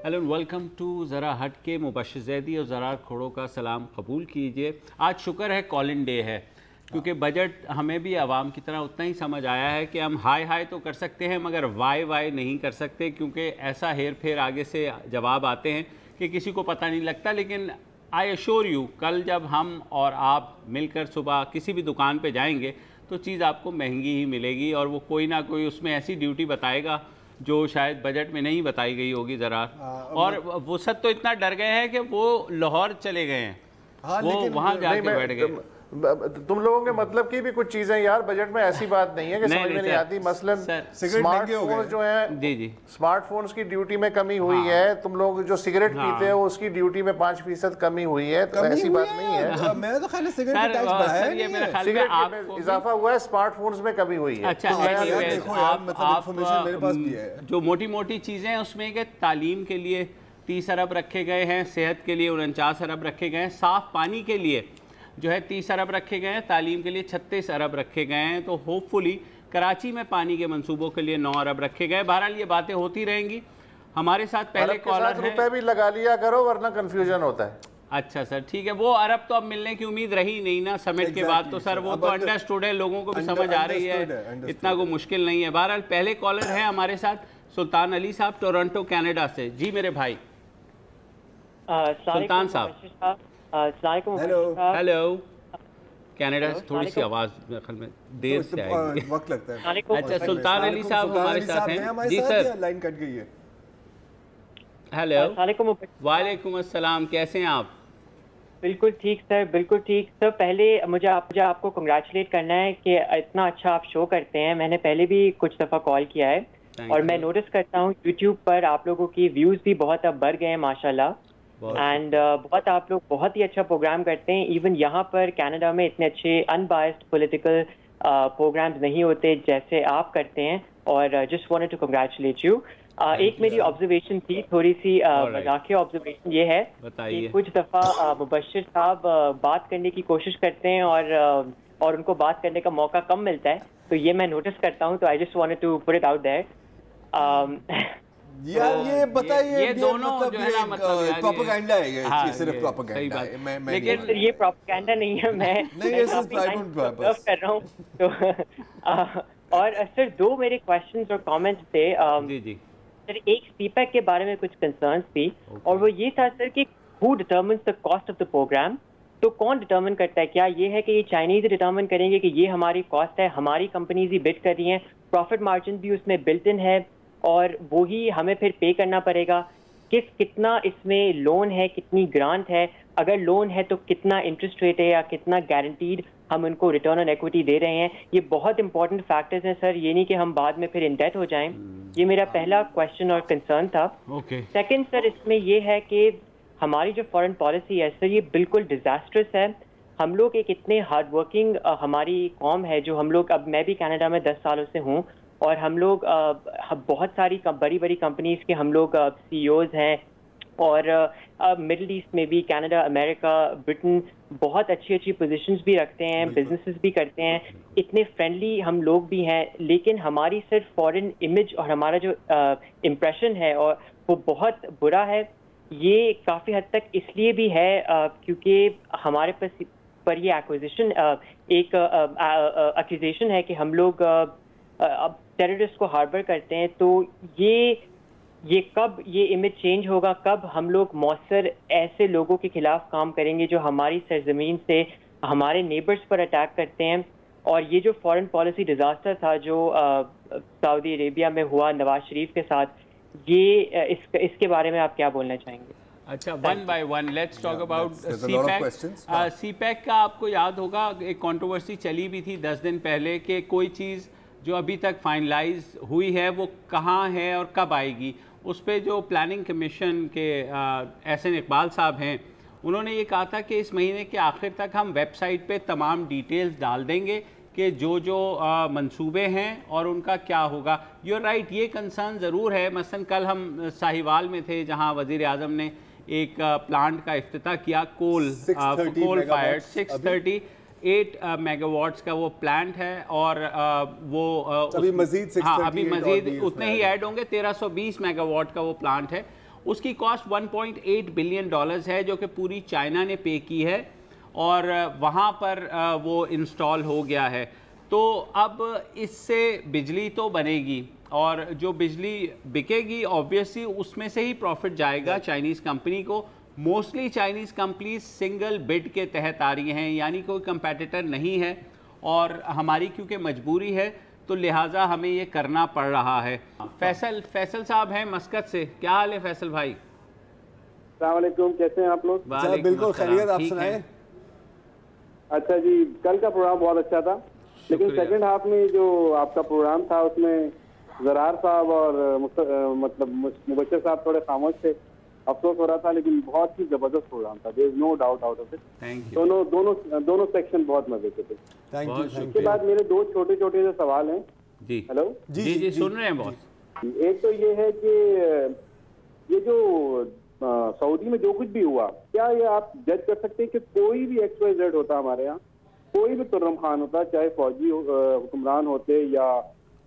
Hello welcome to ज़रा हट के। मुबश्शिर ज़ैदी और ज़रा खोड़ों का सलाम कबूल कीजिए। आज शुक्र है कॉलिंग डे है, क्योंकि बजट हमें भी आवाम की तरह उतना ही समझ आया है कि हम हाई हाई तो कर सकते हैं मगर वाई वाई नहीं कर सकते, क्योंकि ऐसा हेर फेर आगे से जवाब आते हैं कि किसी को पता नहीं लगता। लेकिन आई एश्योर यू, कल जब हम और आप मिलकर सुबह किसी भी दुकान पे जाएंगे तो चीज़ आपको महंगी ही मिलेगी, और वो कोई ना कोई उसमें ऐसी ड्यूटी बताएगा जो शायद बजट में नहीं बताई गई होगी ज़रा। और वसत तो इतना डर गए हैं कि वो लाहौर चले गए हैं। हाँ, वो वहाँ जाके बैठ गए। तुम लोगों के मतलब की भी कुछ चीजें यार बजट में ऐसी बात नहीं है कि समझ में नहीं आती। मसलन स्मार्टफोन जो है, जी स्मार्टफोन्स की ड्यूटी में कमी हुई है। तुम लोग जो सिगरेट पीते हो उसकी ड्यूटी में 5% कमी हुई है, तो ऐसी बात नहीं है। मैं तो खाली सिगरेट टैक्स बढ़ाया है, मेरे ख्याल में आपको इजाफा हुआ है, स्मार्टफोन्स में कमी हुई है। अच्छा, जो मोटी मोटी चीजें हैं उसमें कि तालीम के लिए 30 अरब रखे गए हैं, सेहत के लिए 49 अरब रखे गए हैं, साफ पानी के लिए जो है 30 अरब रखे गए हैं, तालीम के लिए 36 अरब रखे गए हैं। तो होपफुली कराची में पानी के मंसूबों के लिए 9 अरब रखे गए। बहरहाल ये बातें होती रहेंगी। हमारे साथ पहले कॉलर हैं। रुपए भी लगा लिया करो वरना कंफ्यूजन होता है। अच्छा सर, ठीक है। वो अरब तो अब मिलने की उम्मीद रही नहीं ना समिट के बाद, तो सर वो तो अंडरस्टूड है, लोगों को भी समझ आ रही है, इतना कोई मुश्किल नहीं है। बहरहाल पहले कॉलर हैं हमारे साथ सुल्तान अली साहब टोरंटो कनाडा से। जी मेरे भाई सुल्तान साहब। हेलो। कनाडा से थोड़ी सी आवाज में देर से आएगी, वक्त लगता है। अच्छा, सुल्तान अली साहब हमारे साथ हैं। जी सर, लाइन कट गई है। हेलो, वालेकुम अस्सलाम, कैसे हैं आप? बिल्कुल ठीक सर, बिल्कुल ठीक सर। पहले मुझे आपको कंग्रेचुलेट करना है कि इतना अच्छा आप शो करते हैं। मैंने पहले भी कुछ दफ़ा कॉल किया है और मैं नोटिस करता हूँ यूट्यूब पर आप लोगों की व्यूज़ भी बहुत अब बढ़ गए हैं माशाल्लाह। एंड बहुत आप लोग बहुत ही अच्छा प्रोग्राम करते हैं। इवन यहाँ पर कनाडा में इतने अच्छे अनबायस्ड पॉलिटिकल प्रोग्राम्स नहीं होते जैसे आप करते हैं, और just wanted to congratulate you. एक मेरी ऑब्जर्वेशन थी, थोड़ी सी मजाकिया ऑब्जर्वेशन ये है कि कुछ दफ़ा मुबश्शिर साहब बात करने की कोशिश करते हैं और उनको बात करने का मौका कम मिलता है, तो ये मैं नोटिस करता हूँ। तो I just wanted to put it out there. यार ये बताइए, ये दोनों मतलब जो है ना, मतलब प्रोपेगेंडा है ये। हाँ, सिर्फ प्रोपेगेंडा है। लेकिन ये प्रोपेगेंडा नहीं है। मैं कर रहा हूँ तो और सर दो मेरे क्वेश्चंस और कमेंट्स थे। जी जी सर, एक सीपैक के बारे में कुछ कंसर्न्स थी, और वो ये था सर कि who determines the cost of the programme. तो कौन डिटर्मिन करता है? क्या ये है कि ये चाइनीज डिटर्मिन करेंगे कि ये हमारी कॉस्ट है, हमारी कंपनीज ही बिड कर रही हैं, प्रॉफिट मार्जिन भी उसमें बिल्ट इन है और वो ही हमें फिर पे करना पड़ेगा? कितना इसमें लोन है, कितनी ग्रांट है, अगर लोन है तो कितना इंटरेस्ट रेट है या कितना गारंटीड हम उनको रिटर्न ऑन इक्विटी दे रहे हैं? ये बहुत इंपॉर्टेंट फैक्टर्स हैं सर, ये नहीं कि हम बाद में फिर इन डेट हो जाएं। ये मेरा पहला क्वेश्चन और कंसर्न था। सेकंड सर, इसमें ये है कि हमारी जो फॉरेन पॉलिसी है सर, ये बिल्कुल डिजास्टर्स है। हम लोग एक इतने हार्ड वर्किंग हमारी कौम है, जो हम लोग, अब मैं भी कनाडा में 10 सालों से हूँ, और हम लोग बहुत सारी बड़ी बड़ी कंपनीज के हम लोग CEOs हैं, और मिडिल ईस्ट में भी कनाडा, अमेरिका, ब्रिटेन बहुत अच्छी अच्छी पोजीशंस भी रखते हैं, बिजनेसेस भी करते हैं, इतने फ्रेंडली हम लोग भी हैं। लेकिन हमारी सिर्फ फॉरेन इमेज और हमारा जो इम्प्रेशन है और वो बहुत बुरा है। ये काफ़ी हद तक इसलिए भी है क्योंकि हमारे पास पर ये एक्विजिशन एक एक्यूजेशन है कि हम लोग अब टेररिस्ट को हार्बर करते हैं। तो ये कब ये इमेज चेंज होगा? कब हम लोग मौसर ऐसे लोगों के खिलाफ काम करेंगे जो हमारी सरजमीन से हमारे नेबर्स पर अटैक करते हैं? और ये जो फॉरेन पॉलिसी डिजास्टर था जो सऊदी अरेबिया में हुआ नवाज शरीफ के साथ, ये इसके बारे में आप क्या बोलना चाहेंगे? अच्छा, one by one let's talk about CPEC. CPEC का आपको याद होगा एक कंट्रोवर्सी चली भी थी 10 दिन पहले कि कोई चीज़ जो अभी तक फाइनलाइज हुई है वो कहाँ है और कब आएगी। उस पर जो प्लानिंग कमीशन के एहसन इकबाल साहब हैं, उन्होंने ये कहा था कि इस महीने के आखिर तक हम वेबसाइट पे तमाम डिटेल्स डाल देंगे कि जो मंसूबे हैं और उनका क्या होगा। यूर राइट, ये कंसर्न ज़रूर है। मसलन कल हम साहिवाल में थे जहाँ वज़ीर आज़म ने एक प्लांट का इफ्तिताह किया, कोल फायर 638 मेगावाट्स का वो प्लांट है, और वो अभी मजीद अभी मजीद उतने ही ऐड होंगे, 1320 मेगावाट का वो प्लांट है। उसकी कॉस्ट 1.8 बिलियन डॉलर्स है, जो कि पूरी चाइना ने पे की है और वहाँ पर वो इंस्टॉल हो गया है। तो अब इससे बिजली तो बनेगी और जो बिजली बिकेगी ऑब्वियसली उसमें से ही प्रॉफिट जाएगा चाइनीज़ कंपनी को। Mostly Chinese companies single bid के तहत आ रही हैं, यानी कोई कंपेटिटर नहीं है और हमारी क्योंकि मजबूरी है तो लिहाजा हमें ये करना पड़ रहा है। फैसल साहब हैं मस्कत से, क्या हाल है फैसल भाई? अस्सलाम वालेकुम, कैसे हैं आप लोग? बिल्कुल खैरियत, आप सुनाएं। अच्छा जी, कल का प्रोग्राम बहुत अच्छा था, लेकिन सेकंड हाफ में जो आपका प्रोग्राम था उसमें ज़रार साहब और मतलब मुबश्शिर साहब थोड़े खामोश थे, अफसोस हो रहा था, लेकिन बहुत ही जबरदस्त प्रोग्राम था, there is no doubt out of it. दोनों सेक्शन बहुत मजे के थे। Thank you. इसके बाद मेरे दो छोटे छोटे जो सवाल हैं। जी हेलो जी सुन रहे हैं बॉस। एक तो ये है कि ये जो सऊदी में जो कुछ भी हुआ, क्या ये आप जज कर सकते हैं कि कोई भी XYZ होता हमारे यहाँ, कोई भी तुर्रम खान होता, चाहे फौजी हुक्मरान होते या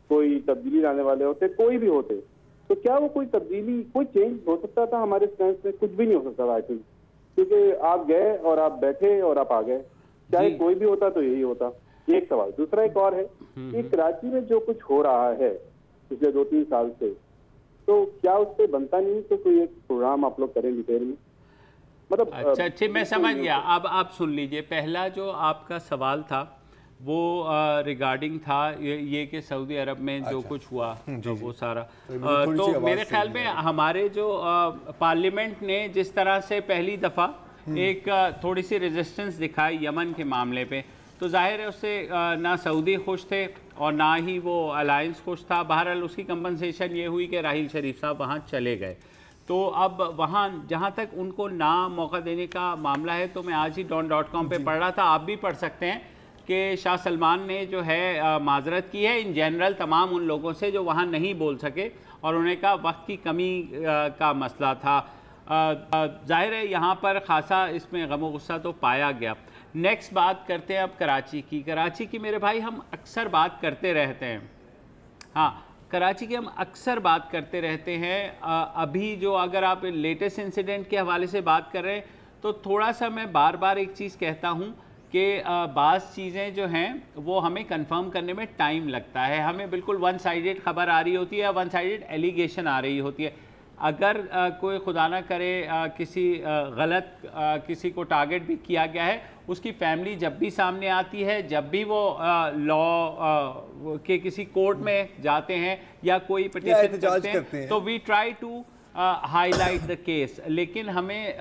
कोई तब्दीली लाने वाले होते, कोई भी होते, तो क्या वो कोई तब्दीली, कोई चेंज हो सकता था हमारे स्टैंड में? कुछ भी नहीं हो सकता था आई थिंक, क्योंकि आप गए और आप बैठे और आप आ गए, चाहे कोई भी होता तो यही होता। एक सवाल। दूसरा एक और है कि कराची में जो कुछ हो रहा है पिछले 2-3 साल से, तो क्या उस पर बनता नहीं कि कोई एक प्रोग्राम आप लोग करें डिटेल में? मतलब अच्छा मैं समझ गया। अब आप सुन लीजिए, पहला जो आपका सवाल था वो रिगार्डिंग था ये कि सऊदी अरब में जो कुछ हुआ तो वो सारा तो मेरे ख्याल में हमारे जो पार्लियामेंट ने जिस तरह से पहली दफ़ा एक थोड़ी सी रेजिस्टेंस दिखाई यमन के मामले पे, तो जाहिर है उससे ना सऊदी खुश थे और ना ही वो अलायंस खुश था। बहरहाल उसकी कंपनसेशन ये हुई कि राहिल शरीफ साहब वहाँ चले गए। तो अब वहाँ जहाँ तक उनको ना मौका देने का मामला है, तो मैं आज ही don.com पे पढ़ रहा था, आप भी पढ़ सकते हैं कि शाह सलमान ने जो है माजरत की है इन जनरल तमाम उन लोगों से जो वहाँ नहीं बोल सके और उन्हें कहा वक्त की कमी का मसला था। जाहिर है यहाँ पर ख़ासा इसमें गम गुस्सा तो पाया गया। नेक्स्ट बात करते हैं अब कराची की। कराची की मेरे भाई हम अक्सर बात करते रहते हैं, हाँ कराची की हम अक्सर बात करते रहते हैं। अभी जो अगर आप लेटेस्ट इंसिडेंट के हवाले से बात कर रहे हैं तो थोड़ा सा मैं बार बार एक चीज़ कहता हूँ कि बाज़ चीज़ें जो हैं वो हमें कंफर्म करने में टाइम लगता है। हमें बिल्कुल वन साइडेड ख़बर आ रही होती है, वन साइडेड एलिगेशन आ रही होती है। अगर कोई खुदा ना करे किसी गलत किसी को टारगेट भी किया गया है, उसकी फैमिली जब भी सामने आती है, जब भी वो लॉ के किसी कोर्ट में जाते हैं या कोई पिटीशन करते हैं, तो we try to highlight the case. लेकिन हमें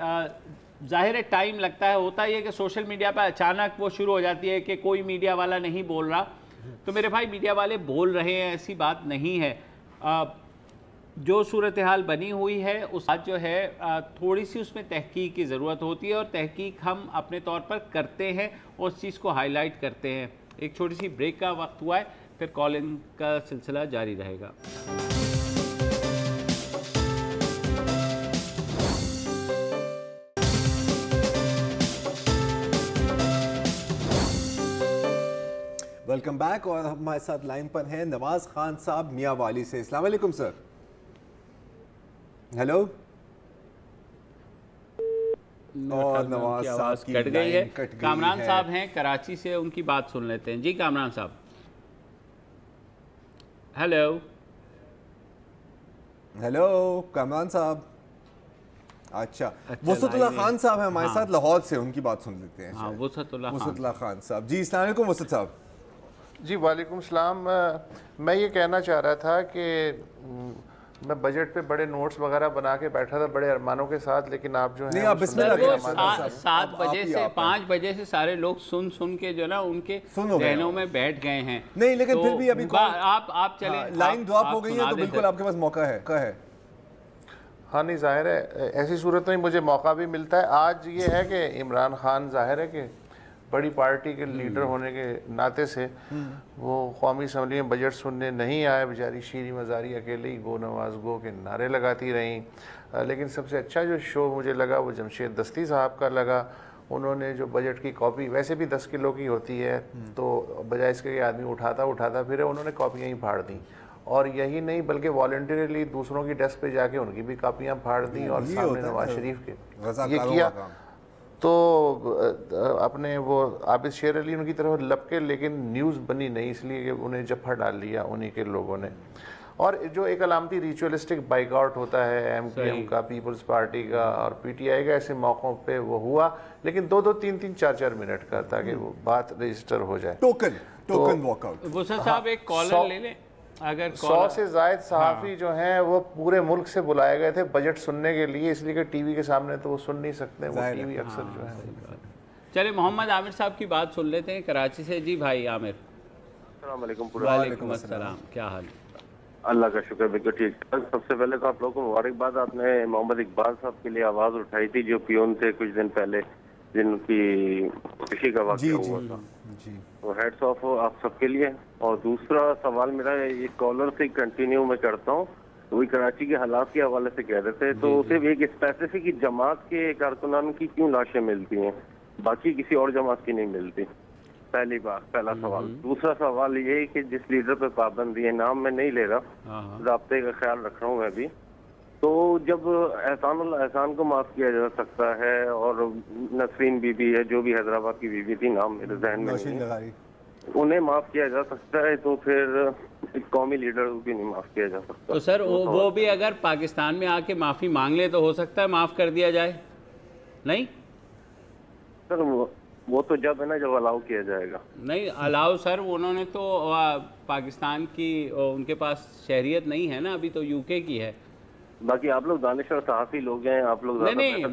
जाहिर है टाइम लगता है। होता है कि सोशल मीडिया पर अचानक वो शुरू हो जाती है कि कोई मीडिया वाला नहीं बोल रहा, तो मेरे भाई मीडिया वाले बोल रहे हैं, ऐसी बात नहीं है। जो सूरत हाल बनी हुई है उस बात जो है थोड़ी सी उसमें तहकीक की ज़रूरत होती है और तहकीक हम अपने तौर पर करते हैं और उस चीज़ को हाईलाइट करते हैं। एक छोटी सी ब्रेक का वक्त हुआ है, फिर कॉलिंग का सिलसिला जारी रहेगा। Welcome back. और हमारे साथ लाइन पर हैं नवाज खान साहब मियाँ वाली से। अस्सलाम वालेकुम सर। हेलो। और नवाज साहब की कट गई है। कामरान साहब हैं कराची से, उनकी बात सुन लेते हैं। जी कामरान साहब। हेलो हेलो कामरान साहब। अच्छा वसतुल्लाह खान साहब हैं हमारे साथ लाहौर से, उनकी बात सुन लेते हैं। हाँ, वसतुल्लाह खान साहब। जी अस्सलाम वालेकुम वसत साहब। जी वालेकुम सलाम। मैं ये कहना चाह रहा था कि मैं बजट पे बड़े नोट्स वगैरह बना के बैठा था बड़े अरमानों के साथ, लेकिन आप जो है 7 बजे से 5 बजे से सारे लोग सुन के जो ना उनके जहनों में बैठ गए हैं। नहीं लेकिन फिर भी अभी आप चले, लाइन ड्रॉप हो गई है तो बिल्कुल आपके पास मौका है। हाँ नहीं जाहिर है ऐसी सूरत में मुझे मौका भी मिलता है। आज ये है कि इमरान खान जाहिर है कि बड़ी पार्टी के लीडर होने के नाते से वो कौमी असम्बली में बजट सुनने नहीं आए। बेचारी शीरी मज़ारी अकेले ही गो नवाज गो के नारे लगाती रहीं। लेकिन सबसे अच्छा जो शो मुझे लगा वो जमशेद दस्ती साहब का लगा। उन्होंने जो बजट की कॉपी वैसे भी 10 किलो की होती है, तो बजाय इसके आदमी उठाता फिर उन्होंने कॉपियाँ ही फाड़ दी और यही नहीं बल्कि वॉलंटरीली दूसरों की डेस्क पे जाके उनकी भी कापियां फाड़ दी और सामने नवाज शरीफ के ये किया। तो अपने वो आबिद शेर अली उनकी तरफ लपके, लेकिन न्यूज़ बनी नहीं, इसलिए कि उन्हें जफा डाल लिया उन्हीं के लोगों ने। और जो एक अलामती रिचुअलिस्टिक बाइकआउट होता है एमपीएम का, पीपल्स पार्टी का और पीटीआई का, ऐसे मौक़ों पे वो हुआ, लेकिन 2-2, 3-3, 4-4 मिनट का, ताकि वो बात रजिस्टर हो जाए। Token walkout. गुस्सा साहब एक कॉलर ले लें। अगर 100 से ज़ायद सहाफ़ी जो हैं वो पूरे मुल्क से बुलाए गए थे बजट सुनने के लिए, इसलिए कि टीवी के सामने तो वो सुन नहीं सकते, वो टीवी अक्सर जो है। चले मोहम्मद आमिर साहब की बात सुन लेते हैं कराची से। जी भाई आमिर। वालेकुम अस्सलाम, क्या हाल? अल्लाह का शुक्र, बिल्कुल ठीक। सबसे पहले तो आप लोगों को मुबारकबाद, आपने मोहम्मद इकबाल साहब के लिए आवाज़ उठाई थी जो पियोन थे कुछ दिन पहले, जिनकी खुशी का वाक़या हुआ था। तो हेड्स ऑफ आप सबके लिए। और दूसरा सवाल मेरा ये कॉलर से कंटिन्यू मैं करता हूँ, वही कराची के हालात के हवाले से कह रहे थे, तो सिर्फ एक स्पेसिफिक जमात के कारकुनान की क्यों लाशें मिलती हैं, बाकी किसी और जमात की नहीं मिलती? पहली बात, पहला सवाल। दूसरा सवाल ये है कि जिस लीडर पे पाबंदी है, नाम मैं नहीं ले रहा, ज़ाब्ते का ख्याल रख रहा हूँ मैं भी, तो जब एहसान को माफ़ किया जा सकता है और नसरीन बीबी है जो भी हैदराबाद की बीबी थी, नाम मेरे जहन में नहीं, उन्हें माफ़ किया जा सकता है, तो फिर कौमी लीडर भी नहीं माफ़ किया जा सकता? तो सर वो भी अगर पाकिस्तान में आके माफ़ी मांग ले तो हो सकता है माफ़ कर दिया जाए? नहीं सर, वो तो जब है ना, जब अलाउ किया जाएगा। नहीं अलाउ सर, उन्होंने तो पाकिस्तान की, उनके पास शहरियत नहीं है ना अभी, तो यूके की है। बाकी आप लोग दानिशवर सहाफ़ी लोग हैं, आप लोग नहीं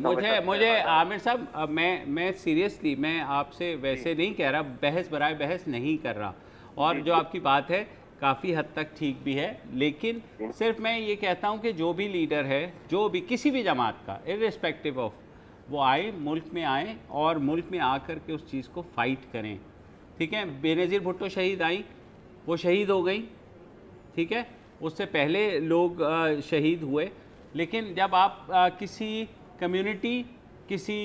मुझे आमिर साहब, मैं सीरियसली मैं आपसे वैसे नहीं कह रहा, बहस बराए बहस नहीं कर रहा, और जो आपकी बात है काफ़ी हद तक ठीक भी है, लेकिन सिर्फ मैं ये कहता हूँ कि जो भी लीडर है, जो भी किसी भी जमात का, इर्रिस्पेक्टिव ऑफ, वो आए, मुल्क में आए और मुल्क में आकर के उस चीज़ को फाइट करें। ठीक है, बेनज़ीर भुट्टो शहीद आई, वो शहीद हो गई, ठीक है, उससे पहले लोग शहीद हुए, लेकिन जब आप किसी कम्युनिटी, किसी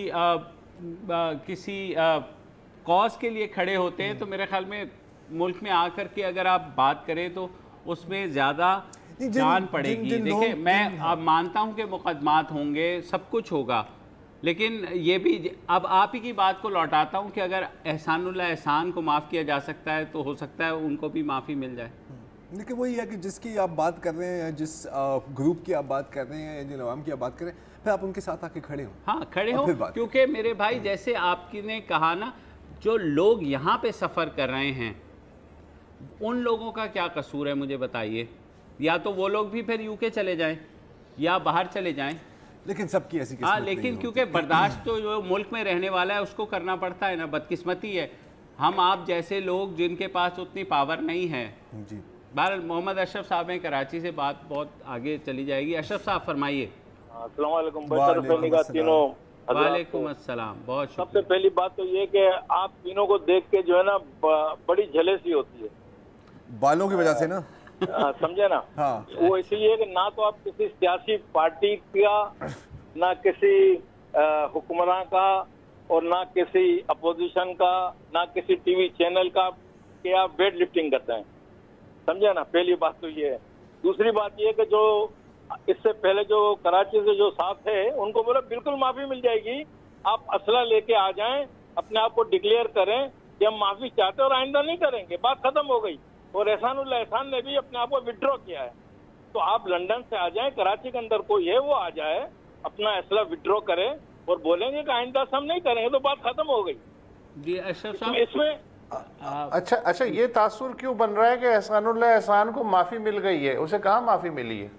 कॉज के लिए खड़े होते हैं, तो मेरे ख्याल में मुल्क में आकर के अगर आप बात करें तो उसमें ज़्यादा जान पड़ेगी। देखिए, मैं अब मानता हूं कि मुकदमात होंगे, सब कुछ होगा, लेकिन ये भी अब आप ही की बात को लौटाता हूं कि अगर एहसान को माफ़ किया जा सकता है तो हो सकता है उनको भी माफ़ी मिल जाए। लेकिन वही है कि जिसकी आप बात कर रहे हैं, जिस ग्रुप की आप बात कर रहे हैं, जिन अवाम की आप बात कर रहे हैं, फिर आप उनके साथ आके खड़े हो। हाँ, खड़े हो, क्योंकि मेरे भाई जैसे आपने कहा ना, जो लोग यहाँ पे सफ़र कर रहे हैं उन लोगों का क्या कसूर है, मुझे बताइए। या तो वो लोग भी फिर यूके चले जाएं या बाहर चले जाएं, लेकिन सबकी ऐसी किस्मत हाँ, लेकिन क्योंकि बर्दाश्त तो जो मुल्क में रहने वाला है उसको करना पड़ता है ना, बदकिस्मती है हम आप जैसे लोग जिनके पास उतनी पावर नहीं है जी। बहरहाल मोहम्मद अशरफ साहब हैं कराची से, बात बहुत आगे चली जाएगी। अशरफ साहब फरमाइए। अस्सलाम वालेकुम। वालेकुम अस्सलाम। बहुत शुक्रिया। सबसे पहली बात तो ये कि आप तीनों को देख के जो है ना बड़ी झलेसी होती है, बालों की वजह से ना, समझे ना। हाँ। वो इसलिए कि ना तो आप किसी सियासी पार्टी का, ना किसी हुक्मरान का, और ना किसी अपोजिशन का, ना किसी टीवी चैनल का कि आप वेट लिफ्टिंग करते हैं, समझे ना। पहली बात तो ये है। दूसरी बात ये कि जो इससे पहले जो कराची से जो साहब थे उनको बोला बिल्कुल माफी मिल जाएगी, आप असला लेके आ जाएं, अपने आप को डिक्लेयर करें कि हम माफी चाहते हैं और आइंदा नहीं करेंगे, बात खत्म हो गई। और एहसान ने भी अपने आप को विड्रॉ किया है, तो आप लंदन से आ जाएं, कराची के अंदर कोई है वो आ जाए, अपना असला विड्रॉ करे और बोलेंगे कि आइंदा हम नहीं करेंगे, तो बात खत्म हो गई जी। अशरफ साहब, इसमें अच्छा, ये तासुर क्यों बन रहा है कि एहसान को माफी मिल गई है? उसे कहाँ माफी मिली है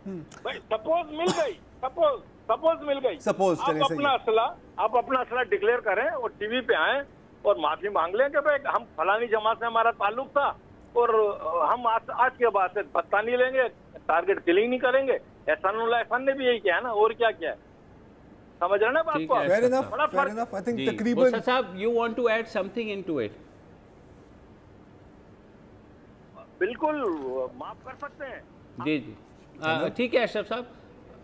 भाई? सपोज मिल गई, सपोज मिल गई, आप अपना असला डिक्लेयर करें और टीवी पे आए और माफी मांग लें कि भाई हम फलानी जमात से हमारा ताल्लुक था और हम आज के बाद से पत्ता नहीं लेंगे, टारगेट किलिंग नहीं करेंगे। एहसान ने भी यही किया है ना, और क्या किया है, समझ रहे ना बात को? Fair enough, I think तकरीबन साहब you want to add something into it? बिल्कुल माफ कर सकते हैं जी जी, ठीक है अशरफ साहब।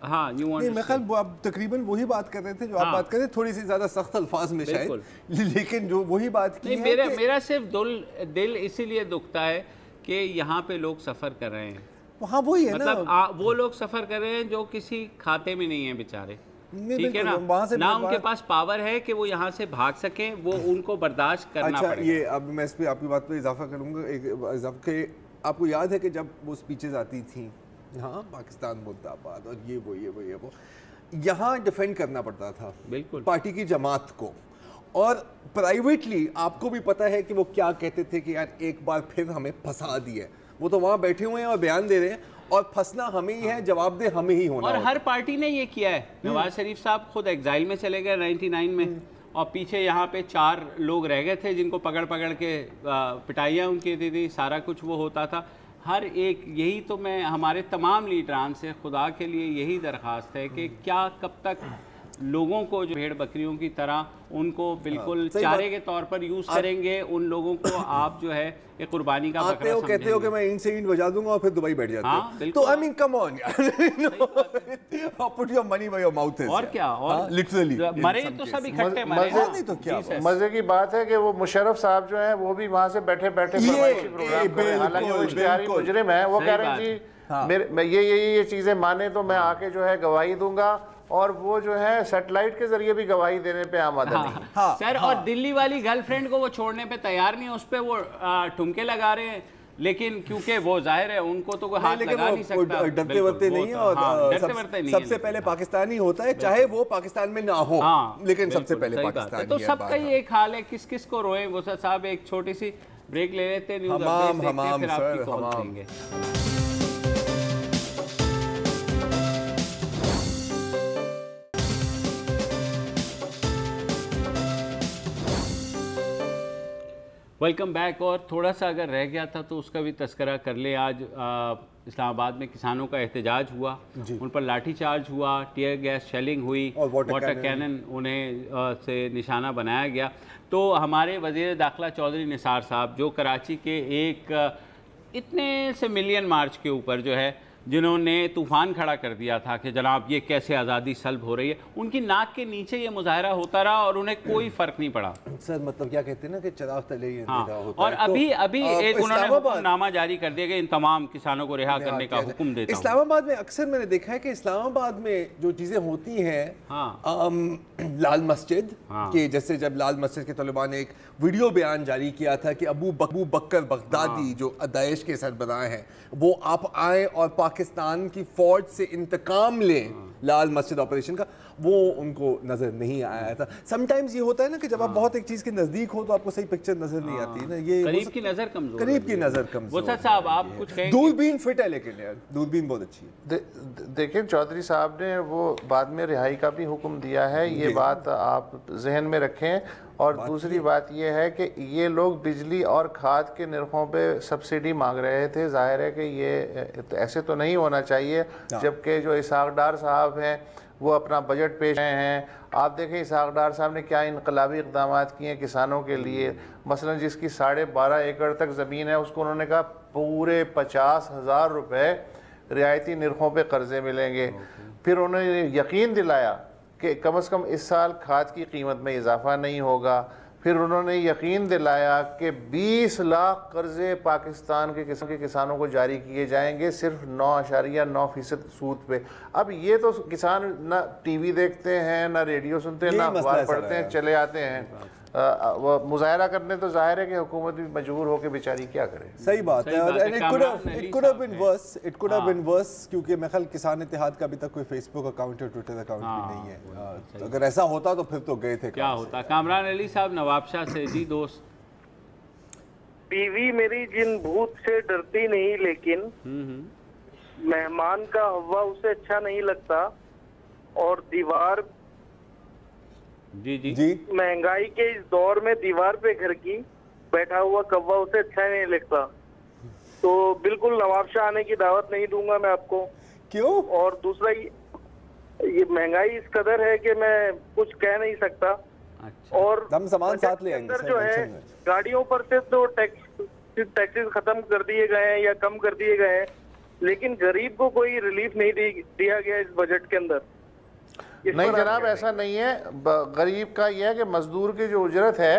हाँ, यू वांट, मैं ख्याल आप तकरीबन वही बात कर रहे थे जो आप बात कर रहे थे, थोड़ी सी ज्यादा सख्त अल्फाज में शायद, लेकिन जो वही बात की है मेरा सिर्फ दिल इसीलिए दुखता है कि यहाँ पे लोग सफ़र कर रहे हैं। हाँ वही है मतलब ना, वो लोग सफ़र कर रहे हैं जो किसी खाते में नहीं है बेचारे, ठीक है ना उनके पास पावर है कि वो यहाँ से भाग सकें, वो उनको बर्दाश्त करना पड़ेगा। ये अब मैं इस पे आपकी बात पे इजाफा करूँगा, एक इजाफा के आपको याद है कि जब वो स्पीचेस आती थी, हाँ पाकिस्तान मुर्दाबाद और ये वो यहाँ डिफेंड करना पड़ता था बिल्कुल पार्टी की जमात को, और प्राइवेटली आपको भी पता है कि वो क्या कहते थे कि यार एक बार फिर हमें फंसा दिया। वो तो वहाँ बैठे हुए हैं और बयान दे रहे हैं, और फंसना हमें ही है, जवाब दे हमें ही होना। और हर पार्टी ने ये किया है। नवाज शरीफ साहब खुद एग्जाइल में चले गए 99 में, और पीछे यहाँ पे 4 लोग रह गए थे जिनको पकड़ पकड़ के पिटाइयाँ उनकी दी थी, सारा कुछ वो होता था। हर एक, यही तो मैं हमारे तमाम लीडरान से खुदा के लिए यही दरख्वास्त है कि क्या कब तक लोगों को जो भेड़ बकरियों की तरह उनको बिल्कुल चारे के तौर पर यूज़ करेंगे, उन लोगों को आप जो है एक कुर्बानी का बकरा समझेंगे। कहते हो कि मैं इंट से इंट बजा दूंगा और फिर दुबई बैठ जाते हो। तो आई मीन कम ऑन यार, put your money where your mouth is. और क्या, और लिटरली मरे तो सब इकट्ठे मरे, नहीं तो क्या। मजे की बात है कि वो मुशर्रफ साहब जो है वो भी वहाँ से बैठे बैठे फरमाइशी प्रोग्राम कर रहे हैं, हालांकि वो इश्तिहारी मुजरिम है। वो कह रहे हैं जी मैं ये चीजें माने तो मैं आके जो है गवाही दूंगा, और वो जो है सैटेलाइट के जरिए भी गवाही देने पे आमादा नहीं। सर और दिल्ली वाली गर्लफ्रेंड को वो छोड़ने पे तैयार नहीं है, उस पे वो ठुमके लगा रहे हैं, लेकिन क्योंकि वो जाहिर है उनको तो कोई हाथ लगा नहीं सकता, डरते वरते नहीं है। और सबसे पहले पाकिस्तानी होता है, चाहे वो पाकिस्तान में ना हो, लेकिन सबसे पहले पाकिस्तानी। तो सबका ही एक हाल है, किस किस को रोए। वो साहब एक छोटी सी ब्रेक ले लेते हैं, न्यूज़ अपडेट्स देखते हैं, फिर आपकी कॉल करेंगे। Welcome back. और थोड़ा सा अगर रह गया था तो उसका भी तस्करा कर ले। आज इस्लामाबाद में किसानों का एहतजाज हुआ, उन पर लाठीचार्ज हुआ, टीयर गैस शेलिंग हुई, वाटर कैनन उन्हें से निशाना बनाया गया। तो हमारे वज़ीर दाखिला चौधरी निसार साहब, जो कराची के एक इतने से मिलियन मार्च के ऊपर जो है जिन्होंने तूफ़ान खड़ा कर दिया था कि जनाब ये कैसे आज़ादी सल्ब हो रही है, उनकी नाक के नीचे ये मुजाहरा होता रहा और उन्हें कोई फ़र्क नहीं पड़ा। सर मतलब क्या कहते हैं ना कि चराग तले ये होता और है। अभी एक उन्होंने हुक्मनामा जारी कर दिया कि इन तमाम किसानों को रिहा करने का हुक्म देता हूं। इस्लामाबाद में अक्सर मैंने देखा है कि इस्लामाबाद में जो चीज़ें होती हैं, लाल मस्जिद के जैसे जब लाल मस्जिद के तलबा ने एक वीडियो बयान जारी किया था कि अबू बकर बगदादी जो दाइश के सरबराह हैं, वो आप आए और पाकिस्तान की फौज से इंतकाम लें लाल मस्जिद ऑपरेशन का, वो उनको नजर नहीं आया था। समटाइम्स ये होता है ना कि जब आप बहुत एक चीज के नजदीक हो तो आपको सही पिक्चर नजर नहीं आती ना। ये करीब की नजर कमजोर, करीब की नजर कमजोर। वो साहब आप कुछ कहेंगे? दूरबीन फिट है, लेकिन यार दूरबीन बहुत अच्छी है। देखिए चौधरी साहब ने वो बाद में रिहाई का भी हुक्म दिया है, ये बात आप जहन में रखें। और दूसरी बात ये है कि ये लोग बिजली और खाद के निर्खों पे सब्सिडी मांग रहे थे। जाहिर है कि ये ऐसे तो नहीं होना चाहिए, जबकि जो इसहाक डार साहब हैं वो अपना बजट पेश हैं। आप देखें इसहाक डार साहब ने क्या इनकलाबी इक़दाम किए हैं किसानों के लिए। मसलन जिसकी 12.5 एकड़ तक ज़मीन है उसको उन्होंने कहा पूरे 50,000 रुपये रियायती निर्खों पे कर्जे मिलेंगे। फिर उन्होंने यकीन दिलाया कि कम से कम इस साल खाद की कीमत में इजाफा नहीं होगा। फिर उन्होंने यकीन दिलाया कि 20 लाख कर्जे पाकिस्तान के किसानों को जारी किए जाएंगे सिर्फ 9.9% सूद पे। अब ये तो किसान ना टीवी देखते हैं, ना रेडियो सुनते हैं, ना अखबार पढ़ते हैं, चले आते हैं वो मुजाहरा करने। तो जाहिर है कि हुकूमत भी मजबूर होकर बेचारी क्या करे। सही बात है। और it could have been worse, क्योंकि मेरे ख्याल किसान इत्तेहाद का अभी तक कोई फेसबुक अकाउंट या ट्विटर अकाउंट भी नहीं है। अगर ऐसा होता तो फिर तो गए थे। क्या होता? कामरान अली साहब नवाबशाह से। जी दोस्त, बीवी मेरी जिन भूत से डरती नहीं, लेकिन मेहमान का हवा उसे अच्छा नहीं लगता, और दीवार जी महंगाई के इस दौर में दीवार पे घर की बैठा हुआ कौवा उसे अच्छा नहीं लगता। तो बिल्कुल नवाबशाह आने की दावत नहीं दूंगा मैं आपको। क्यों? और दूसरा ये महंगाई इस कदर है कि मैं कुछ कह नहीं सकता। अच्छा। और हम सामान साथ ले आएंगे। जो है गाड़ियों पर से तो टैक्सेस खत्म कर दिए गए हैं या कम कर दिए गए हैं, लेकिन गरीब को कोई रिलीफ नहीं दिया गया इस बजट के अंदर। नहीं जनाब, ऐसा नहीं है। गरीब का यह है कि मजदूर की जो उजरत है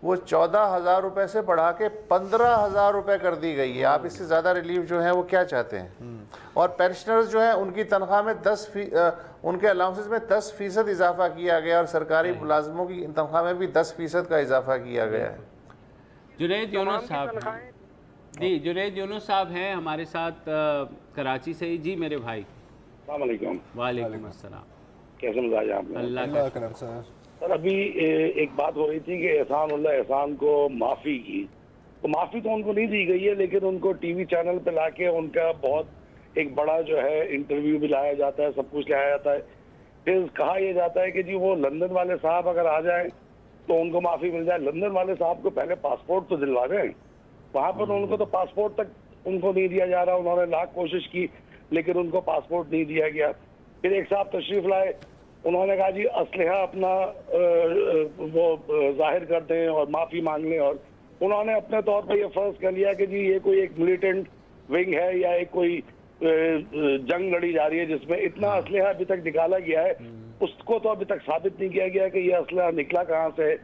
वो 14,000 रुपए से बढ़ा के 15,000 रुपए कर दी गई है। आप इससे ज़्यादा रिलीफ जो है वो क्या चाहते हैं? और पेंशनर्स जो है उनकी तनख्वाह में उनके अलाउंसेस में 10% इजाफा किया गया और सरकारी मुलाजमों की तनख्वाह में भी 10% का इजाफा किया गया है। जुनैद यूनुस साहब जी, जुनैद यूनुस साहब हैं हमारे साथ कराची से ही। जी मेरे भाई। वालेकुम अस्सलाम। कैसे मिजाज आपने? अल्लाह का करम सर। अभी एक बात हो रही थी कि एहसान को माफ़ी की, तो माफ़ी तो उनको नहीं दी गई है, लेकिन उनको टीवी चैनल पे लाके उनका बहुत एक बड़ा जो है इंटरव्यू भी लाया जाता है, सब कुछ लाया जाता है। फिर कहा यह जाता है कि जी वो लंदन वाले साहब अगर आ जाए तो उनको माफ़ी मिल जाए। लंदन वाले साहब को पहले पासपोर्ट तो दिलवा दें, वहाँ पर उनको तो पासपोर्ट तक उनको नहीं दिया जा रहा। उन्होंने लाख कोशिश की लेकिन उनको पासपोर्ट नहीं दिया गया। फिर एक साहब तशरीफ लाए, उन्होंने कहा जी असलहा अपना वो जाहिर कर दें और माफ़ी मांग लें, और उन्होंने अपने तौर पर यह फर्ज कर लिया कि जी ये कोई एक मिलिटेंट विंग है या एक कोई जंग लड़ी जा रही है जिसमें इतना असलहा अभी तक निकाला गया है। उसको तो अभी तक साबित नहीं किया गया कि ये असलहा निकला कहाँ से।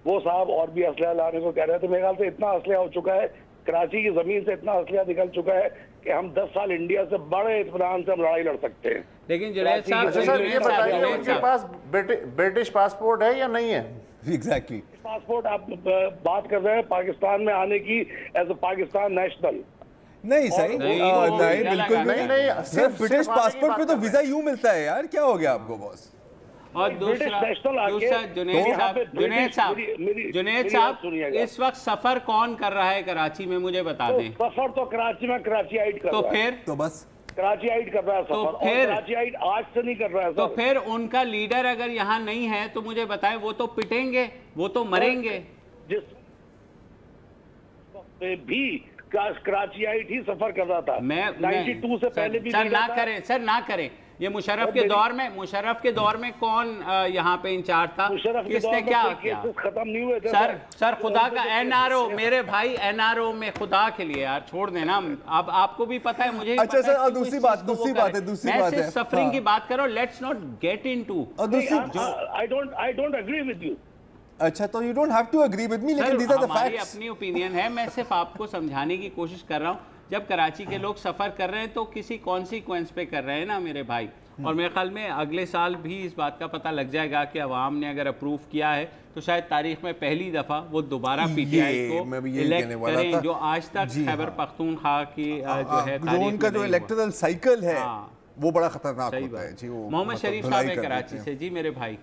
वो साहब और भी असलहा लाने को कह रहे हैं। तो मेरे ख्याल से इतना असलहा हो चुका है, कराची की जमीन से इतना असलहा निकल चुका है कि हम 10 साल इंडिया से बड़े इत्मीनान से हम लड़ाई लड़ सकते हैं। लेकिन जुनैद साहब, ये बताइए उनके पास ब्रिटिश पासपोर्ट है या नहीं है? एग्जैक्टली पासपोर्ट आप बात कर रहे हैं पाकिस्तान में आने की एज ए पाकिस्तान नेशनल? नहीं सही नहीं, बिल्कुल नहीं। सिर्फ ब्रिटिश पासपोर्ट पे तो वीजा यूं मिलता है यार, क्या हो गया आपको बॉस? और दूसरा जुनैद साहब इस वक्त सफर कौन कर रहा है कराची में, मुझे बता दें। सफर तो कराची में कराची आइड कर रहा है। तो फिर तो बस कराची आइड कर रहा है सफर, तो फिर कराची आइड आज से नहीं कर रहा है। तो फिर उनका लीडर अगर यहाँ नहीं है तो मुझे बताएं, वो तो पिटेंगे, वो तो मरेंगे। जिस भी कराची आइड ही सफर कर रहा था, मैं 92 से पहले भी। सर ना करें, सर ना करें। ये मुशर्रफ के दौर में कौन यहाँ पे इंचार्ज था? किसने क्या किया? खत्म नहीं हुए थे सर खुदा का एनआरओ, मेरे भाई एनआरओ में खुदा के लिए यार छोड़ देना। अब आपको भी पता है, मुझे अच्छा सर दूसरी बात है सफरिंग की बात करो। Let's not get into. I don't agree with you. अच्छा तो you don't have to agree with me, लेकिन दीस आर द फैक्ट्स। अपनी ओपिनियन है, मैं सिर्फ आपको समझाने की कोशिश कर रहा हूँ। जब कराची के लोग सफ़र कर रहे हैं तो किसी कॉन्सिक्वेंस पे कर रहे हैं ना मेरे भाई। और मेरे ख्याल में अगले साल भी इस बात का पता लग जाएगा कि अवाम ने अगर अप्रूव किया है तो शायद तारीख में पहली दफ़ा वो दोबारा पीटीआई को इलेक्ट करें, जो आज तक खैबर पख्तूनख्वा की जो है उनका जो इलेक्टोरल साइकिल है वो बड़ा खतरनाक होता है जी। मोहम्मद शरीफ साहब है कराची से। जी मेरे भाई।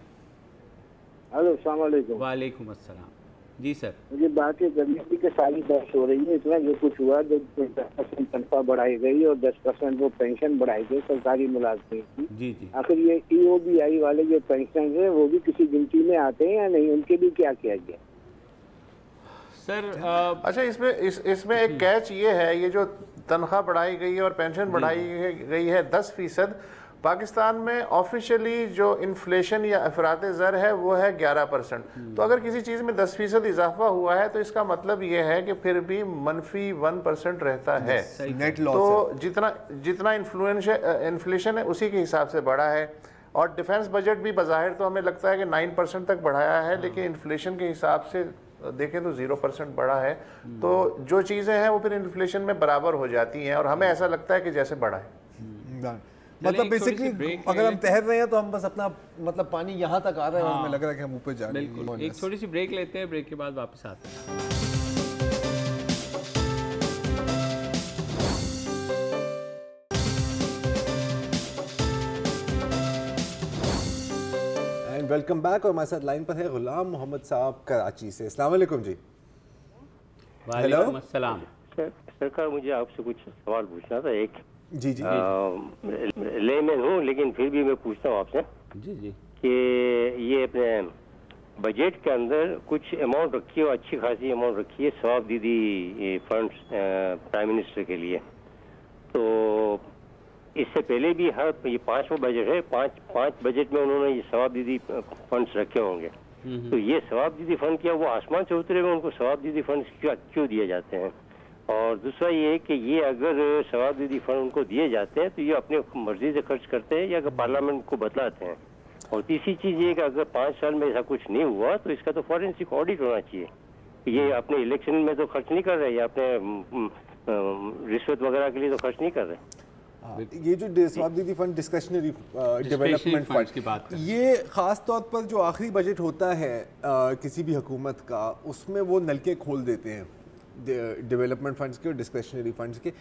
हेलो, अस्सलाम वालेकुम। वालेकुम अस्सलाम। जी सर, मुझे बात है गरीबी के सारी बहस हो रही है। इसमें जो कुछ हुआ, जो 10% तनख्वाह बढ़ाई गई और 10% वो पेंशन बढ़ाई गई सरकारी मुलाजमीन की। जी। आखिर ये EOBI वाले जो पेंशन है वो भी किसी गिनती में आते हैं या नहीं? उनके भी क्या किया गया सर? अच्छा, इसमें एक कैच ये है, ये जो तनख्वाह बढ़ाई गई है और पेंशन बढ़ाई गई है 10%, पाकिस्तान में ऑफिशियली जो इन्फ्लेशन या अफरात ज़र है वो है 11%। तो अगर किसी चीज़ में 10% इजाफा हुआ है तो इसका मतलब ये है कि फिर भी मनफी 1% रहता है। तो जितना इन्फ्लेशन है उसी के हिसाब से बढ़ा है। और डिफेंस बजट भी बज़ाहिर तो हमें लगता है कि 9% तक बढ़ाया है, लेकिन इन्फ्लेशन के हिसाब से देखें तो 0% बढ़ा है। तो जो चीज़ें हैं वो फिर इन्फ्लेशन में बराबर हो जाती हैं और हमें ऐसा लगता है कि जैसे बढ़ा है। मतलब बेसिकली अगर हम तैर रहे हैं तो हम बस अपना मतलब पानी यहाँ तक आ रहा है और हमें लग रहा है कि हम ऊपर जा रहे हैं। एक छोटी सी ब्रेक लेते हैं, ब्रेक के बाद वापस आते हैं। And welcome back. और हमारे साथ लाइन पर है गुलाम मोहम्मद साहब कराची से। अस्सलाम वालेकुम जी। वालेकुम अस्सलाम। सरकार, मुझे आपसे कुछ सवाल पूछना था। एक जी लेमैन हूँ लेकिन फिर भी मैं पूछता हूँ आपसे जी कि ये अपने बजट के अंदर कुछ अमाउंट रखी है, अच्छी खासी अमाउंट रखी है सवाब दीदी फंड्स प्राइम मिनिस्टर के लिए। तो इससे पहले भी हर ये 5वां बजट है, पाँच बजट में उन्होंने ये सवाब दीदी फंड्स रखे होंगे। तो ये सवाब दीदी फंड क्या वो आसमान से उतरे हुए उनको सवाब दीदी फंड्स क्यों दिए जाते हैं? और दूसरा ये है कि ये अगर सवाब दीदी फंड उनको दिए जाते हैं तो ये अपने मर्जी से खर्च करते हैं या अगर पार्लियामेंट को बतलाते हैं? और तीसरी चीज़ ये कि अगर 5 साल में ऐसा कुछ नहीं हुआ तो इसका तो फॉरेंसिक ऑडिट होना चाहिए ये अपने इलेक्शन में तो खर्च नहीं कर रहे, ये अपने रिश्वत वगैरह के लिए तो खर्च नहीं कर रहे। ये जो देशवादी फंड डिस्क्रिशनरी डेवलपमेंट फंड की बात है, ये ख़ास तौर पर जो आखिरी बजट होता है किसी भी हुकूमत का, उसमें वो नलके खोल देते हैं डेवलपमेंट फंड्स के और डिस्क्रिशनरी फंड्स के,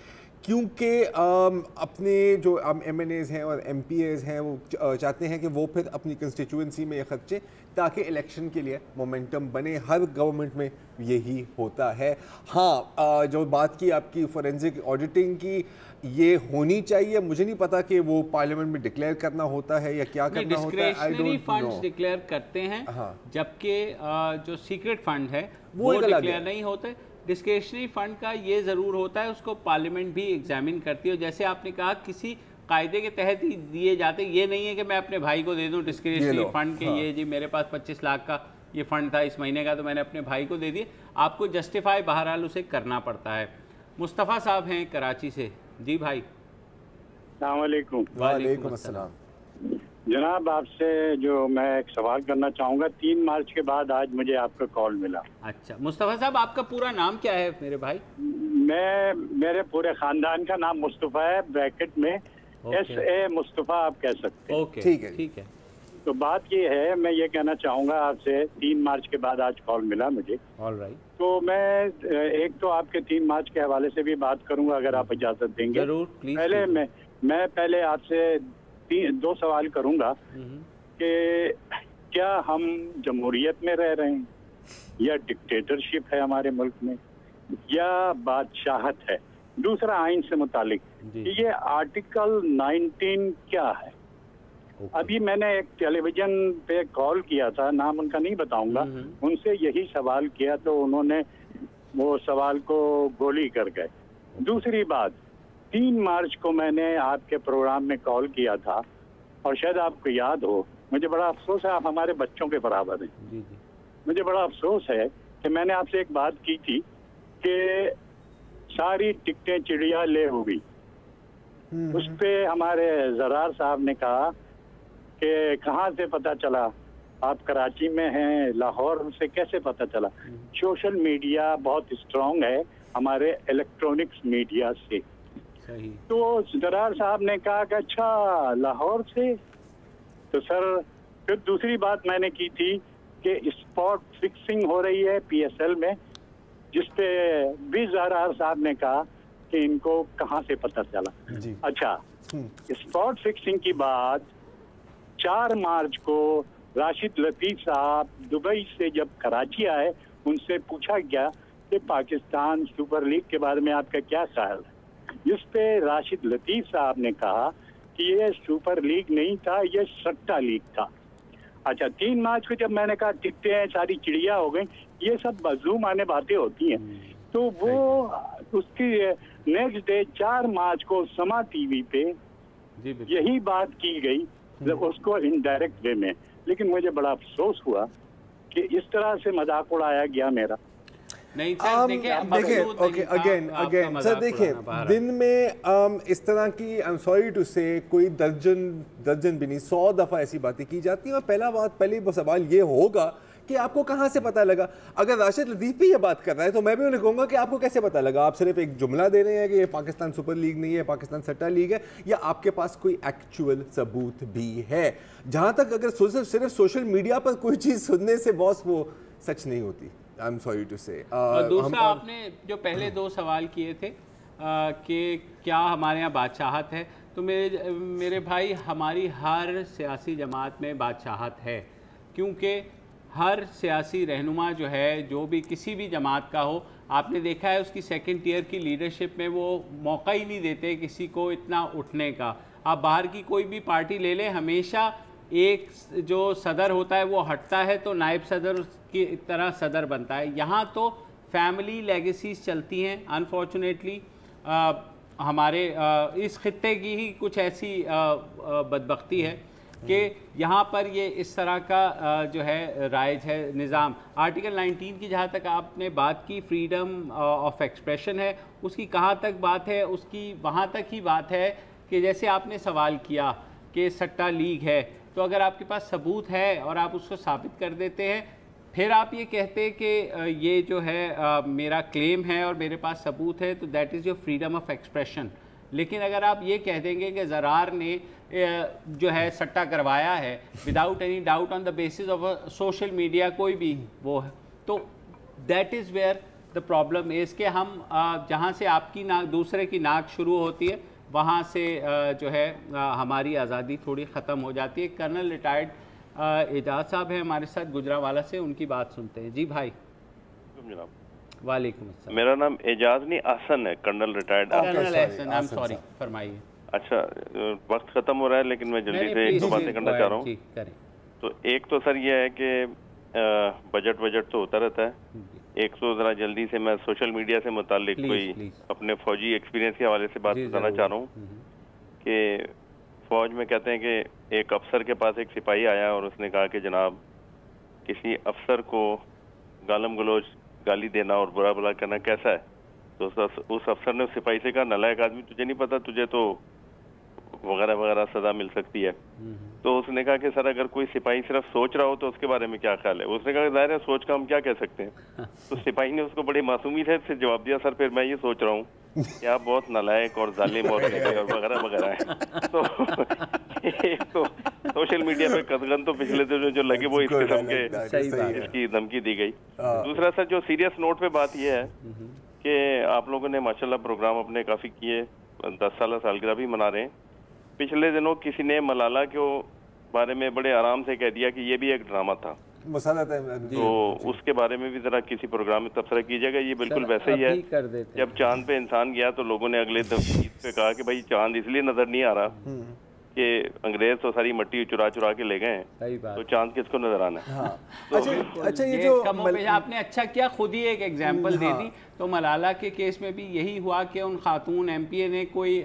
क्योंकि अपने जो MNAs हैं और MPAs हैं वो चाहते हैं कि वो फिर अपनी कंस्टिट्यूंसी में ये खर्चे ताकि इलेक्शन के लिए मोमेंटम बने। हर गवर्नमेंट में यही होता है। हाँ, जो बात की आपकी फोरेंसिक ऑडिटिंग की, ये होनी चाहिए। मुझे नहीं पता कि वो पार्लियामेंट में डिक्लेयर करना होता है या क्या करना होता है। I don't know. Funds declare करते हैं, जबकि जो सीक्रेट फंड है वो डिक्लेयर नहीं होते। डिस्क्रिशनरी फंड का ये ज़रूर होता है, उसको पार्लियामेंट भी एग्जामिन करती है। जैसे आपने कहा किसी कायदे के तहत ही दिए जाते, ये नहीं है कि मैं अपने भाई को दे दूं डिस्क्रिशनरी फंड के, ये जी मेरे पास 25 लाख का ये फंड था इस महीने का तो मैंने अपने भाई को दे दिए। आपको जस्टिफाई बहरहाल उसे करना पड़ता है। मुस्तफ़ा साहब हैं कराची से। जी भाई। अस्सलाम वालेकुम। वालेकुम अस्सलाम। जनाब, आपसे जो मैं एक सवाल करना चाहूँगा, 3 मार्च के बाद आज मुझे आपका कॉल मिला। अच्छा मुस्तफ़ा साहब, आपका पूरा नाम क्या है मेरे भाई? मेरे पूरे ख़ानदान का नाम मुस्तफ़ा है, ब्रैकेट में SA मुस्तफ़ा आप कह सकते हैं। ओके, ठीक है, ठीक है। तो बात ये है, मैं ये कहना चाहूँगा आपसे, 3 मार्च के बाद आज कॉल मिला मुझे। ऑलराइट। तो मैं एक तो आपके 3 मार्च के हवाले से भी बात करूँगा अगर आप इजाज़त देंगे। जरूर, प्लीज। पहले मैं पहले आपसे 2 सवाल करूँगा कि क्या हम जमहूरियत में रह रहे हैं या डिक्टेटरशिप है हमारे मुल्क में या बादशाहत है। दूसरा, आइन से मुतालिक ये आर्टिकल 19 क्या है। अभी मैंने एक टेलीविजन पे कॉल किया था, नाम उनका नहीं बताऊंगा, उनसे यही सवाल किया तो उन्होंने वो सवाल को गोली कर गए। दूसरी बात, 3 मार्च को मैंने आपके प्रोग्राम में कॉल किया था और शायद आपको याद हो, मुझे बड़ा अफसोस है, आप हमारे बच्चों के बराबर हैं। मुझे बड़ा अफसोस है कि मैंने आपसे एक बात की थी कि सारी टिकटें चिड़िया ले होगी। उस पे हमारे जरार साहब ने कहा कि कहाँ से पता चला, आप कराची में हैं, लाहौर से कैसे पता चला। सोशल मीडिया बहुत स्ट्रांग है हमारे इलेक्ट्रॉनिक्स मीडिया से। सही। तो जरार साहब ने कहा कि अच्छा लाहौर से। तो सर फिर दूसरी बात मैंने की थी कि स्पॉट फिक्सिंग हो रही है PSL में, जिसपे भी जरार साहब ने कहा कि इनको कहाँ से पता चला। अच्छा, स्पॉट फिक्सिंग की बात 4 मार्च को राशिद लतीफ़ साहब दुबई से जब कराची आए, उनसे पूछा गया कि पाकिस्तान सुपर लीग के बारे में आपका क्या ख्याल है, जिस पे राशिद लतीफ़ साहब ने कहा कि ये सुपर लीग नहीं था, ये सट्टा लीग था। अच्छा, 3 मार्च को जब मैंने कहा टिकटें सारी चिड़िया हो गई, ये सब मजलूम आने बातें होती हैं, तो वो उसकी नेक्स्ट डे 4 मार्च को समा TV पे यही बात की गई, उसको इनडायरेक्ट वे में। लेकिन मुझे बड़ा अफसोस हुआ कि इस तरह से मजाक उड़ाया गया मेरा। नहीं सर, देखिए ओके, अगेन सर, देखिए दिन में इस तरह की, आई एम सॉरी टू से, कोई दर्जन भी नहीं 100 दफ़ा ऐसी बातें की जाती हैं। और पहली सवाल ये होगा कि आपको कहाँ से पता लगा। अगर राशिद लतीफ़ भी ये बात कर रहा है तो मैं भी उन्हें कहूँगा कि आपको कैसे पता लगा। आप सिर्फ एक जुमला दे रहे हैं कि ये पाकिस्तान सुपर लीग नहीं है, पाकिस्तान सट्टा लीग है, या आपके पास कोई एक्चुअल सबूत भी है। जहाँ तक अगर सिर्फ सोशल मीडिया पर कोई चीज़ सुनने से बॉस वो सच नहीं होती। आई एम सॉरी टू से। दूसरा, आपने जो पहले 2 सवाल किए थे कि क्या हमारे यहाँ बादशाहत है, तो मेरे भाई हमारी हर सियासी जमात में बादशाहत है, क्योंकि हर सियासी रहनुमा जो है, जो भी किसी भी जमात का हो, आपने देखा है उसकी 2nd टियर की लीडरशिप में वो मौका ही नहीं देते किसी को इतना उठने का। आप बाहर की कोई भी पार्टी ले लें, हमेशा एक जो सदर होता है वो हटता है तो नायब सदर की तरह सदर बनता है। यहाँ तो फैमिली लेगेसीज चलती हैं। अनफॉर्चुनेटली हमारे इस खित्ते की ही कुछ ऐसी बदबख्ती है कि यहाँ पर ये इस तरह का जो है राइज है निज़ाम। आर्टिकल 19 की जहाँ तक आपने बात की, फ्रीडम ऑफ एक्सप्रेशन है, उसकी कहाँ तक बात है, उसकी वहाँ तक ही बात है कि जैसे आपने सवाल किया कि सट्टा लीग है, तो अगर आपके पास सबूत है और आप उसको साबित कर देते हैं फिर आप ये कहते कि ये जो है मेरा क्लेम है और मेरे पास सबूत है, तो that is your freedom of expression. लेकिन अगर आप ये कह देंगे कि ज़रार ने जो है सट्टा करवाया है without any doubt on the basis of social media, कोई भी वो है, तो that is where the problem is कि हम जहाँ से आपकी नाक दूसरे की नाक शुरू होती है वहाँ से जो है हमारी आज़ादी थोड़ी ख़त्म हो जाती है। कर्नल रिटायर्ड एजाज साहब हैं हमारे साथ गुजरावाला से, उनकी बात सुनते हैं। जी भाई। जनाब वालेकुम अस्सलाम। मेरा नाम एजाज नहीं अहसन है, colonel retired. Colonel Ahsan, I am sorry, फरमाइए। अच्छा, वक्त खत्म हो रहा है लेकिन मैं जल्दी से एक दो बातें करना चाह रहा हूँ। तो एक तो सर ये है कि बजट तो होता रहता है, एक तो ज़रा जल्दी से मैं सोशल मीडिया से मुतालिक कोई अपने फौजी एक्सपीरियंस के हवाले से बात बताना चाह रहा हूँ कि फौज में कहते हैं कि एक अफसर के पास एक सिपाही आया और उसने कहा कि जनाब किसी अफसर को गालम गलोच गाली देना और बुरा भला करना कैसा है? तो उस अफसर ने उस सिपाही से कहा, नालायक आदमी, तुझे नहीं पता, तुझे तो वगैरह वगैरह सजा मिल सकती है। तो उसने कहा कि सर अगर कोई सिपाही सिर्फ सोच रहा हो तो उसके बारे में क्या ख्याल है? उसने कहा जाहिर है सोच का हम क्या कह सकते हैं। तो सिपाही ने उसको बड़ी मासूमी से जवाब दिया, सर फिर मैं ये सोच रहा हूँ कि आप बहुत नालायक और जालिम और वगैरह वगैरह है। तो सोशल मीडिया पे कदगन तो पिछले दिनों जो लगे वो इस किस्म के इसकी धमकी दी गई। दूसरा सर जो सीरियस नोट पे बात ये है कि आप लोगों ने माशाल्लाह प्रोग्राम अपने काफी किए, 10 सालगिरह भी मना रहे हैं। पिछले दिनों किसी ने मलाला के बारे में बड़े आराम से कह दिया कि ये भी एक ड्रामा था, तो उसके बारे में भी जरा किसी प्रोग्राम में तबसरा कीजिएगा। ये बिल्कुल वैसे ही है, जब चांद पे इंसान गया तो लोगों ने अगले दिन पे कहा कि भाई चांद इसलिए नजर नहीं आ रहा कि अंग्रेज तो सारी मट्टी चुरा के ले गए, तो चांद किसको नजर आना है? अच्छा ये जो आपने अच्छा किया, खुद ही एक एग्जाम्पल दे दी। तो मलाला के केस में भी यही हुआ कि उन खातून एमपीए ने कोई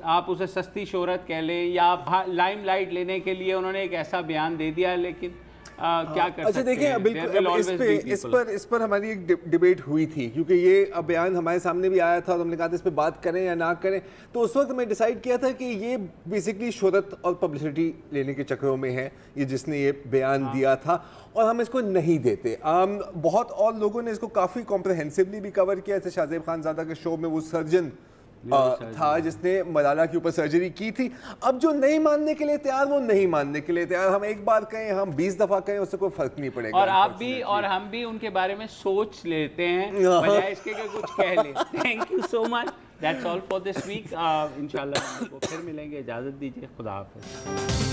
आप उसे सस्ती शोहरत कह लें या लाइमलाइट लेने के लिए उन्होंने एक ऐसा बयान दे दिया, लेकिन क्या कर अच्छा देखिए, बिल्कुल इस पर हमारी एक डिबेट हुई थी क्योंकि ये बयान हमारे सामने भी आया था और हमने कहा था इस पर बात करें या ना करें। तो उस वक्त मैं डिसाइड किया था कि ये बेसिकली शोहरत और पब्लिसिटी लेने के चक्करों में है ये जिसने ये बयान दिया था, और हम इसको नहीं देते। बहुत और लोगों ने इसको काफ़ी कॉम्प्रहेंसिवली भी कवर किया, जैसे शाहजेब खानजादा के शो में वो सर्जन था जिसने मलाला के ऊपर सर्जरी की थी। अब जो नहीं मानने के लिए तैयार वो नहीं मानने के लिए तैयार, हम एक बार कहें हम 20 दफा कहें उससे कोई फर्क नहीं पड़ेगा। और आप भी और हम भी उनके बारे में सोच लेते हैं बजाय इसके कि कुछ कह ले। Thank you so much, that's all for this week. इंशाल्लाह फिर मिलेंगे, इजाजत दीजिए, खुदा हाफिज़।